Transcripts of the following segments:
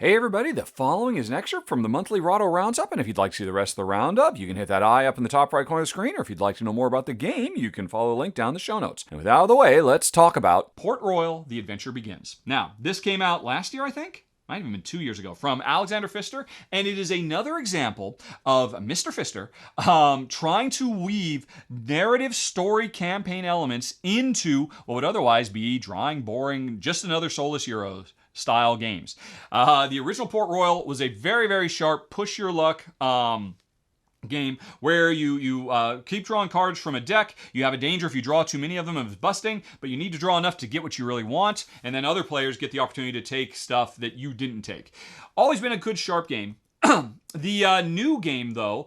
Hey everybody, the following is an excerpt from the monthly Rahdo Roundup, and if you'd like to see the rest of the roundup, you can hit that eye up in the top right corner of the screen, or if you'd like to know more about the game, you can follow the link down in the show notes. And with that out of the way, let's talk about Port Royal, The Adventure Begins. Now, this came out last year, I think? Might have even been 2 years ago, from Alexander Pfister, and it is another example of Mr. Pfister trying to weave narrative story campaign elements into what would otherwise be drawing, boring, just another soulless Euros style games. The original Port Royal was a very, very sharp, push your luck game where you keep drawing cards from a deck. You have a danger if you draw too many of them of busting, but you need to draw enough to get what you really want, and then other players get the opportunity to take stuff that you didn't take. Always been a good, sharp game. The new game, though,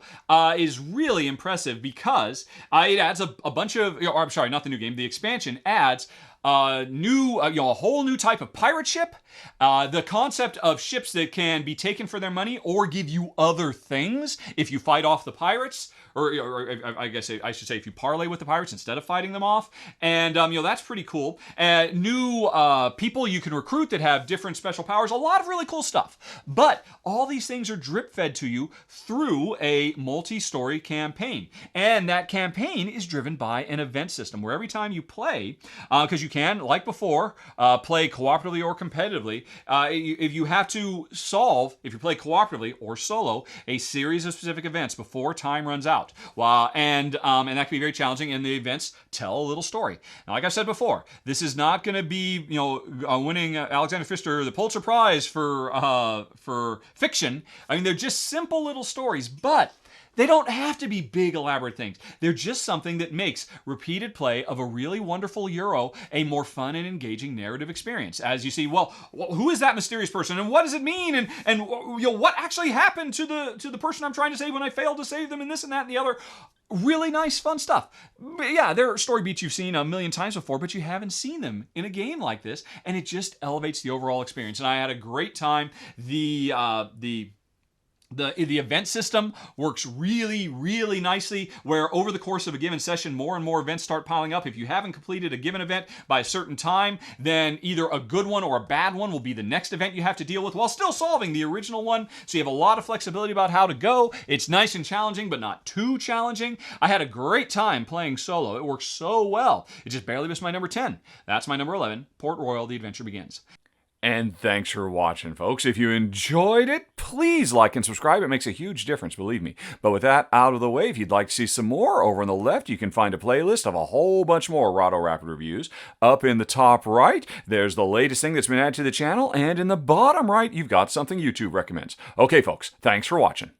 is really impressive because it adds a bunch of, I'm sorry, not the new game, the expansion adds a whole new type of pirate ship, the concept of ships that can be taken for their money or give you other things if you fight off the pirates, or I guess I should say if you parlay with the pirates instead of fighting them off, and that's pretty cool. New people you can recruit that have different special powers, a lot of really cool stuff. But all these things are drip fed to you through a multi-story campaign, and that campaign is driven by an event system where every time you play, because you can, like before, play cooperatively or competitively. If you have to solve, if you play cooperatively or solo, a series of specific events before time runs out. And that can be very challenging, and the events tell a little story. Now, like I said before, this is not going to be, winning Alexander Pfister the Pulitzer Prize for fiction. I mean, they're just simple little stories, but they don't have to be big, elaborate things. They're just something that makes repeated play of a really wonderful Euro a more fun and engaging narrative experience. As you see, well, who is that mysterious person, and what does it mean, and what actually happened to the person I'm trying to save when I failed to save them, and this and that and the other. Really nice, fun stuff. Yeah, there are story beats you've seen a million times before, but you haven't seen them in a game like this, and it just elevates the overall experience. And I had a great time. The event system works really, really nicely, where over the course of a given session, more and more events start piling up. If you haven't completed a given event by a certain time, then either a good one or a bad one will be the next event you have to deal with while still solving the original one. So you have a lot of flexibility about how to go. It's nice and challenging, but not too challenging. I had a great time playing solo. It works so well. It just barely missed my number 10. That's my number 11, Port Royal, The Adventure Begins. And thanks for watching, folks. If you enjoyed it, please like and subscribe. It makes a huge difference, believe me. But with that out of the way, if you'd like to see some more, over on the left, you can find a playlist of a whole bunch more Rahdo Rapid reviews. Up in the top right, there's the latest thing that's been added to the channel. And in the bottom right, you've got something YouTube recommends. Okay, folks, thanks for watching.